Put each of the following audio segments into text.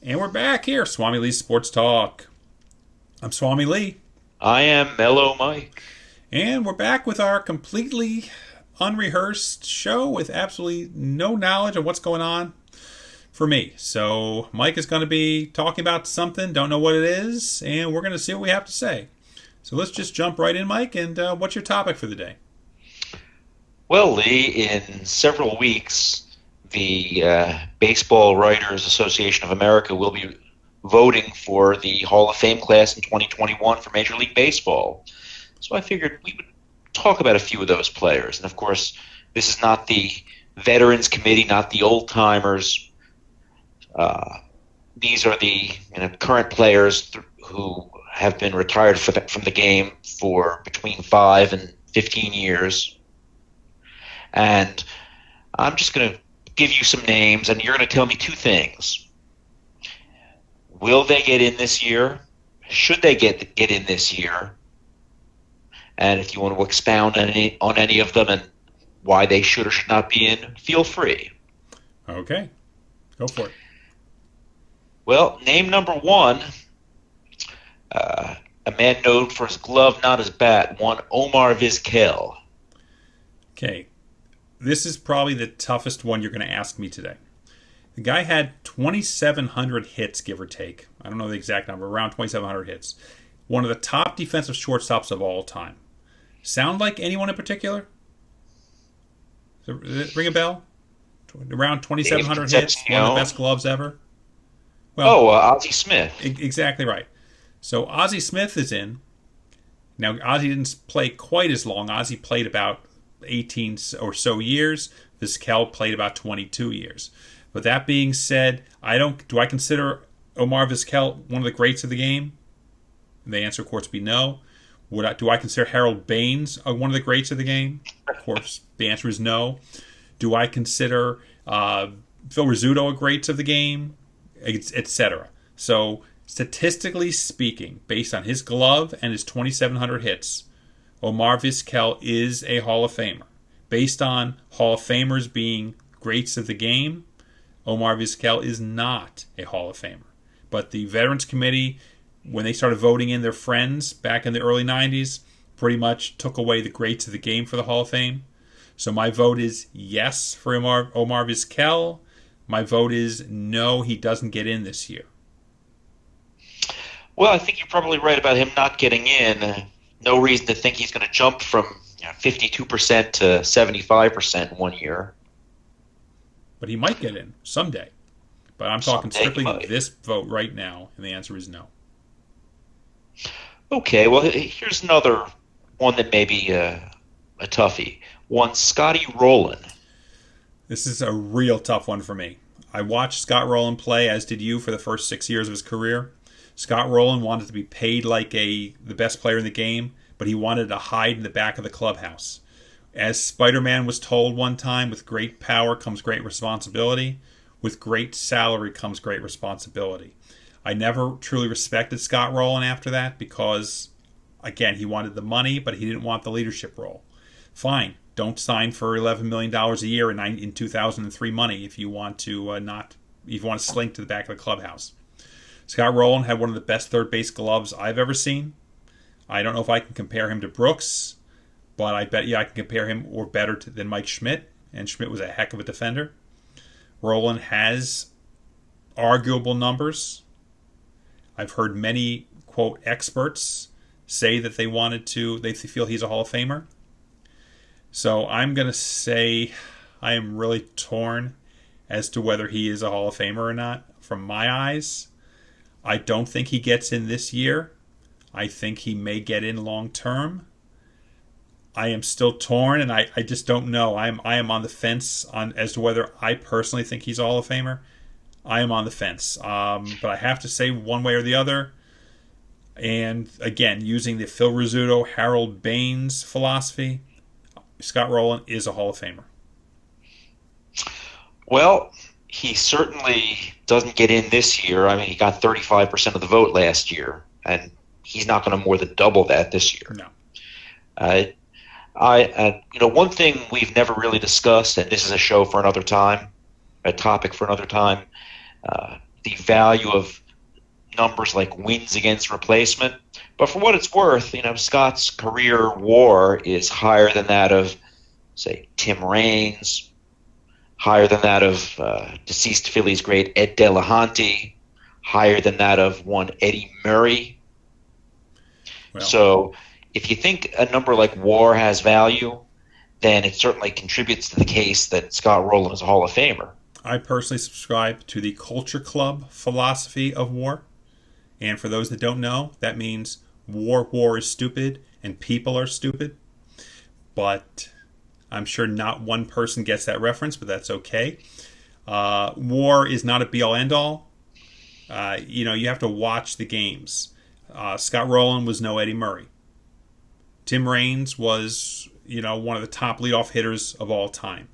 And we're back here, SwamiLee's Sports Talk. I'm SwamiLee. I am Mellow Mike. And we're back with our completely unrehearsed show with absolutely no knowledge of what's going on for me. So Mike is going to be talking about something, don't know what it is, and we're going to see what we have to say. So let's just jump right in, Mike, and what's your topic for the day? Well, Lee, in several weeks, the Baseball Writers Association of America will be voting for the Hall of Fame class in 2021 for Major League Baseball. So I figured we would talk about a few of those players. And of course, this is not the Veterans Committee, not the old-timers. These are the current players who have been retired from the game for between 5 and 15 years. And I'm just going to give you some names, and you're going to tell me two things. Will they get in this year? Should they get in this year? And if you want to expound on any of them and why they should or should not be in, feel free. Okay, go for it. Well, name number one, a man known for his glove, not his bat, one Omar Vizquel. Okay, this is probably the toughest one you're going to ask me today. The guy had 2,700 hits, give or take. I don't know the exact number, around 2,700 hits. One of the top defensive shortstops of all time. Sound like anyone in particular? Ring a bell? Around 2,700 hits, one of the best gloves ever? Well, Ozzie Smith. Exactly right. So Ozzie Smith is in. Now, Ozzie didn't play quite as long. Ozzie played about 18 or so years. Vizquel played about 22 years. But that being said, do I consider Omar Vizquel one of the greats of the game? And the answer, of course, would be no. Do I consider Harold Baines one of the greats of the game? Of course, the answer is no. Do I consider Phil Rizzuto a greats of the game? Etc. So, statistically speaking, based on his glove and his 2,700 hits, Omar Vizquel is a Hall of Famer. Based on Hall of Famers being greats of the game, Omar Vizquel is not a Hall of Famer. But the Veterans Committee, when they started voting in their friends back in the early 90s, pretty much took away the greats of the game for the Hall of Fame. So my vote is yes for Omar Vizquel. My vote is no, he doesn't get in this year. Well, I think you're probably right about him not getting in. No reason to think he's going to jump from 52% to 75% in 1 year. But he might get in someday. But I'm talking strictly this vote right now, and the answer is no. Okay, well, here's another one that may be a toughie. One Scotty Rowland. This is a real tough one for me. I watched Scott Rowland play, as did you, for the first 6 years of his career. Scott Rowland wanted to be paid like the best player in the game, but he wanted to hide in the back of the clubhouse. As Spider-Man was told one time, with great power comes great responsibility. With great salary comes great responsibility. I never truly respected Scott Rowland after that because, again, he wanted the money, but he didn't want the leadership role. Fine, don't sign for $11 million a year in 2003 money if you want to slink to the back of the clubhouse. Scott Rowland had one of the best third base gloves I've ever seen. I don't know if I can compare him to Brooks, but I bet you I can compare him or better than Mike Schmidt, and Schmidt was a heck of a defender. Rowland has arguable numbers. I've heard many, quote, experts say that they feel he's a Hall of Famer. So I'm going to say I am really torn as to whether he is a Hall of Famer or not. From my eyes, I don't think he gets in this year. I think he may get in long term. I am still torn, and I just don't know. I am on the fence as to whether I personally think he's a Hall of Famer. I am on the fence. But I have to say one way or the other. And again, using the Phil Rizzuto, Harold Baines philosophy, Scott Rowland is a Hall of Famer. Well, he certainly doesn't get in this year. I mean, he got 35% of the vote last year, and he's not going to more than double that this year. No. One thing we've never really discussed, and this is a show for another time, a topic for another time, the value of numbers like wins against replacement. But for what it's worth, Scott's career WAR is higher than that of, say, Tim Raines, higher than that of deceased Phillies great Ed Delahanty, higher than that of one Eddie Murray. Well, so if you think a number like WAR has value, then it certainly contributes to the case that Scott Rowland is a Hall of Famer. I personally subscribe to the Culture Club philosophy of WAR. And for those that don't know, that means war is stupid and people are stupid. But I'm sure not one person gets that reference, but that's okay. WAR is not a be-all, end-all. You have to watch the games. Scott Rowland was no Eddie Murray. Tim Raines was, one of the top leadoff hitters of all time.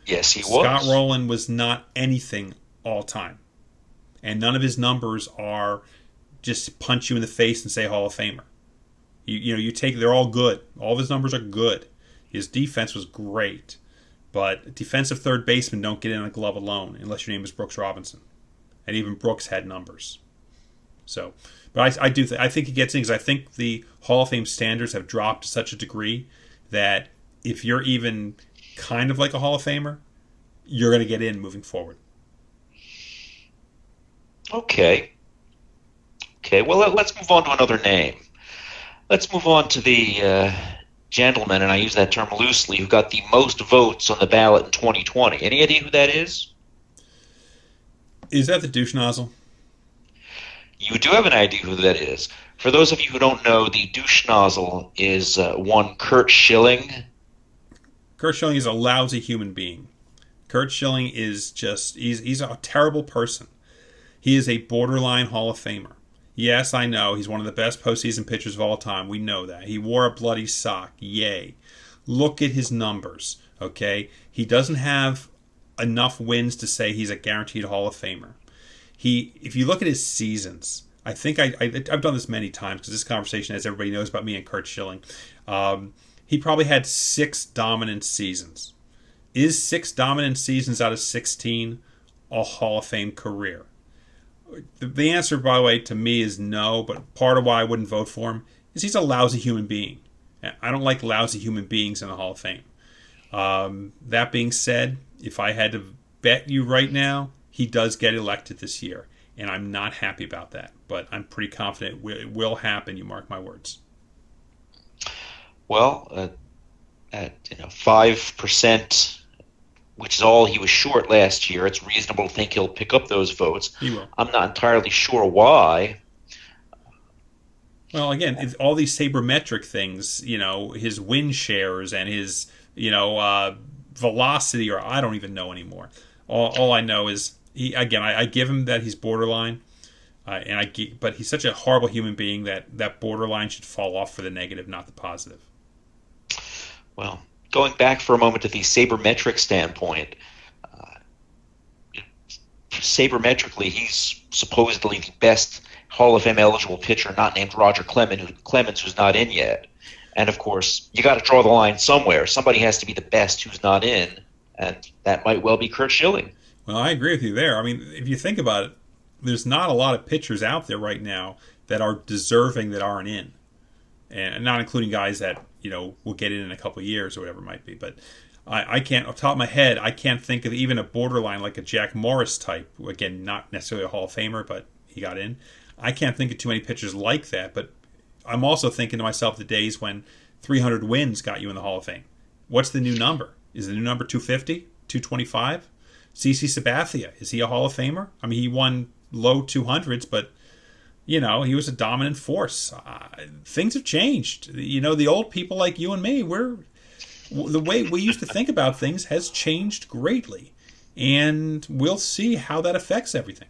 Yes, he was. Scott Rowland was not anything all time. And none of his numbers are just punch you in the face and say Hall of Famer. They're all good. All of his numbers are good. His defense was great. But defensive third basemen don't get in a glove alone unless your name is Brooks Robinson. And even Brooks had numbers. So, but I think he gets in because I think the Hall of Fame standards have dropped to such a degree that if you're even kind of like a Hall of Famer, you're going to get in moving forward. Okay, well, let's move on to another name. Let's move on to the gentleman, and I use that term loosely, who got the most votes on the ballot in 2020. Any idea who that is? Is that the douche nozzle? You do have an idea who that is. For those of you who don't know, the douche nozzle is one Curt Schilling. Curt Schilling is a lousy human being. Curt Schilling is he's a terrible person. He is a borderline Hall of Famer. Yes, I know, he's one of the best postseason pitchers of all time. We know that. He wore a bloody sock. Yay. Look at his numbers, okay? He doesn't have enough wins to say he's a guaranteed Hall of Famer. If you look at his seasons, I think I've done this many times because this conversation, as everybody knows about me and Curt Schilling, he probably had 6 dominant seasons. Is 6 dominant seasons out of 16 a Hall of Fame career? The answer, by the way, to me is no, but part of why I wouldn't vote for him is he's a lousy human being. I don't like lousy human beings in the Hall of Fame. That being said, if I had to bet you right now, he does get elected this year, and I'm not happy about that, but I'm pretty confident it will happen, you mark my words. Well, at 5%, which is all he was short last year, it's reasonable to think he'll pick up those votes. He will. I'm not entirely sure why. Well, again, it's all these sabermetric things, his win shares and his, velocity, or I don't even know anymore. All I know is, I give him that he's borderline, but he's such a horrible human being that borderline should fall off for the negative, not the positive. Well, going back for a moment to the sabermetric standpoint, sabermetrically, he's supposedly the best Hall of Fame eligible pitcher not named Roger Clemens, who's not in yet. And, of course, you got to draw the line somewhere. Somebody has to be the best who's not in, and that might well be Curt Schilling. Well, I agree with you there. I mean, if you think about it, there's not a lot of pitchers out there right now that are deserving that aren't in. And not including guys that, will get in a couple of years or whatever it might be. But I can't, off the top of my head, I can't think of even a borderline like a Jack Morris type. Again, not necessarily a Hall of Famer, but he got in. I can't think of too many pitchers like that. But I'm also thinking to myself the days when 300 wins got you in the Hall of Fame. What's the new number? Is the new number 250? 225? CC Sabathia, is he a Hall of Famer? I mean, he won low 200s, but, he was a dominant force. Things have changed. The old people like you and me, the way we used to think about things has changed greatly. And we'll see how that affects everything.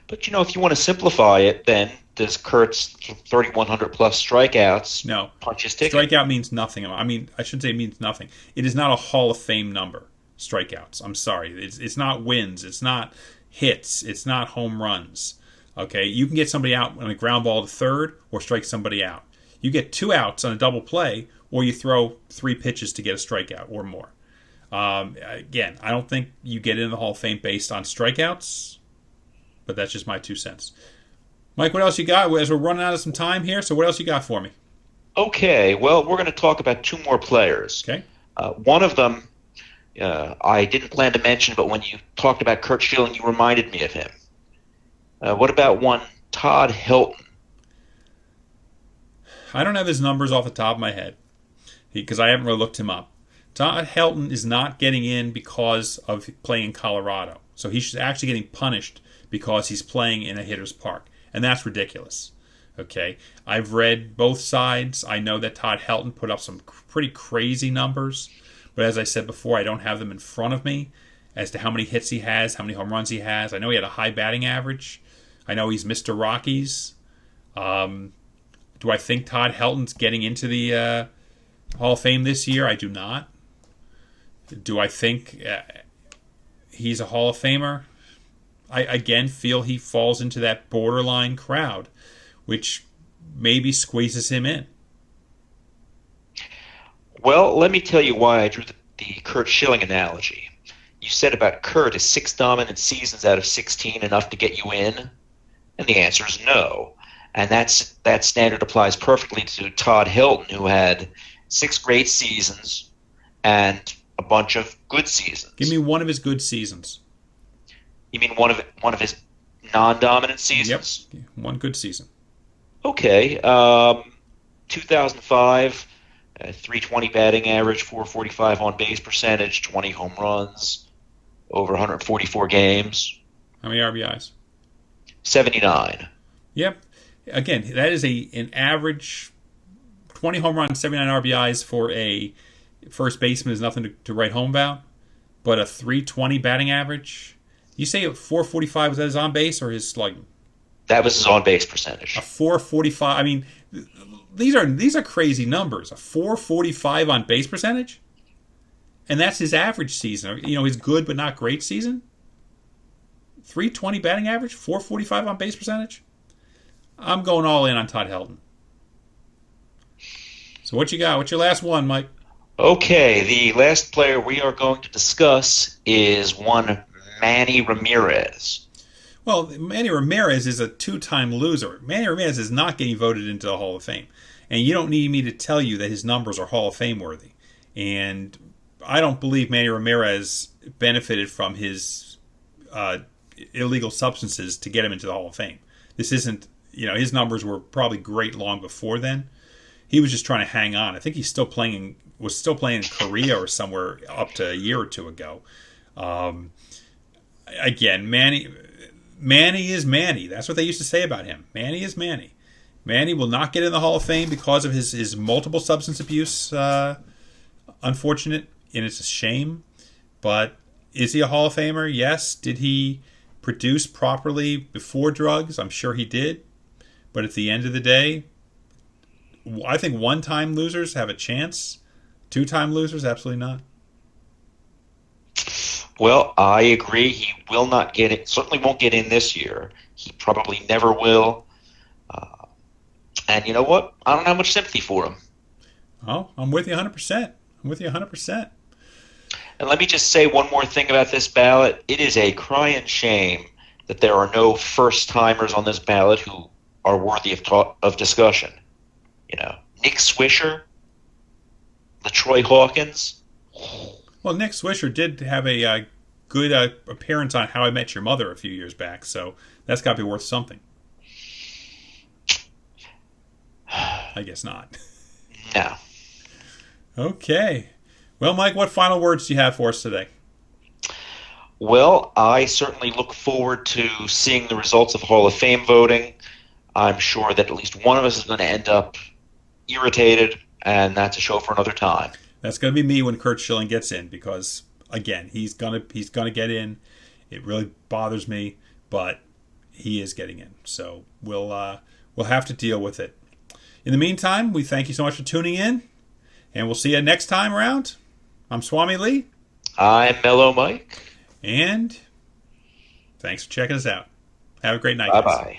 But, if you want to simplify it, then does Kurt's 3,100 plus strikeouts punch his ticket? Strikeout means nothing. I mean, I shouldn't say it means nothing. It is not a Hall of Fame number, strikeouts. I'm sorry. It's not wins. It's not hits. It's not home runs. Okay? You can get somebody out on a ground ball to third or strike somebody out. You get 2 outs on a double play, or you throw 3 pitches to get a strikeout or more. Again, I don't think you get into the Hall of Fame based on strikeouts. but that's just my 2 cents. Mike, what else you got? As we're running out of some time here, so what else you got for me? Okay, well, we're going to talk about two more players. Okay. One of them I didn't plan to mention, but when you talked about Curt Schilling, you reminded me of him. What about one Todd Helton? I don't have his numbers off the top of my head because I haven't really looked him up. Todd Helton is not getting in because of playing in Colorado. So he's actually getting punished because he's playing in a hitter's park. And that's ridiculous. Okay, I've read both sides. I know that Todd Helton put up some pretty crazy numbers. But as I said before, I don't have them in front of me as to how many hits he has, how many home runs he has. I know he had a high batting average. I know he's Mr. Rockies. Do I think Todd Helton's getting into the Hall of Fame this year? I do not. Do I think he's a Hall of Famer? I, again, feel he falls into that borderline crowd, which maybe squeezes him in. Well, let me tell you why I drew the Curt Schilling analogy. You said about Curt, is 6 dominant seasons out of 16 enough to get you in? And the answer is no. And that standard applies perfectly to Todd Helton, who had 6 great seasons and a bunch of good seasons. Give me one of his good seasons. You mean one of his non-dominant seasons? Yep, one good season. Okay. 2005, 320 batting average, 445 on base percentage, 20 home runs, over 144 games. How many RBIs? 79. Yep. Again, that is an average 20 home runs, 79 RBIs for a first baseman is nothing to write home about. But a 320 batting average. You say 445, was that his on base or his slugging? That was his on base percentage. A 445. I mean, these are crazy numbers. A 445 on base percentage, and that's his average season. You know, his good but not great season. 320 batting average, 445 on base percentage. I'm going all in on Todd Helton. So what you got? What's your last one, Mike? Okay, the last player we are going to discuss is one Manny Ramirez. Well, Manny Ramirez is a 2-time loser. Manny Ramirez is not getting voted into the Hall of Fame. And you don't need me to tell you that his numbers are Hall of Fame worthy. And I don't believe Manny Ramirez benefited from his illegal substances to get him into the Hall of Fame. This isn't, his numbers were probably great long before then. He was just trying to hang on. I think he's was still playing in Korea or somewhere up to a year or two ago. Again, Manny is Manny. That's what they used to say about him. Manny is Manny. Manny will not get in the Hall of Fame because of his multiple substance abuse. Unfortunate, and it's a shame. But is he a Hall of Famer? Yes. Did he produce properly before drugs? I'm sure he did. But at the end of the day, I think 1-time losers have a chance. 2-time losers, absolutely not. Well, I agree. He will not get it. Certainly won't get in this year. He probably never will. And you know what? I don't have much sympathy for him. Oh, I'm with you 100%. I'm with you 100%. And let me just say one more thing about this ballot. It is a crying shame that there are no first-timers on this ballot who are worthy of discussion. Nick Swisher, LaTroy Hawkins. Well, Nick Swisher did have a good appearance on How I Met Your Mother a few years back, so that's got to be worth something. I guess not. No. Okay. Well, Mike, what final words do you have for us today? Well, I certainly look forward to seeing the results of Hall of Fame voting. I'm sure that at least one of us is going to end up irritated, and that's a show for another time. That's going to be me when Curt Schilling gets in, because again, he's gonna get in. It really bothers me, but he is getting in. So we'll have to deal with it. In the meantime, we thank you so much for tuning in, and we'll see you next time around. I'm SwamiLee. I'm Mellow Mike. And thanks for checking us out. Have a great night. Bye-bye. Guys.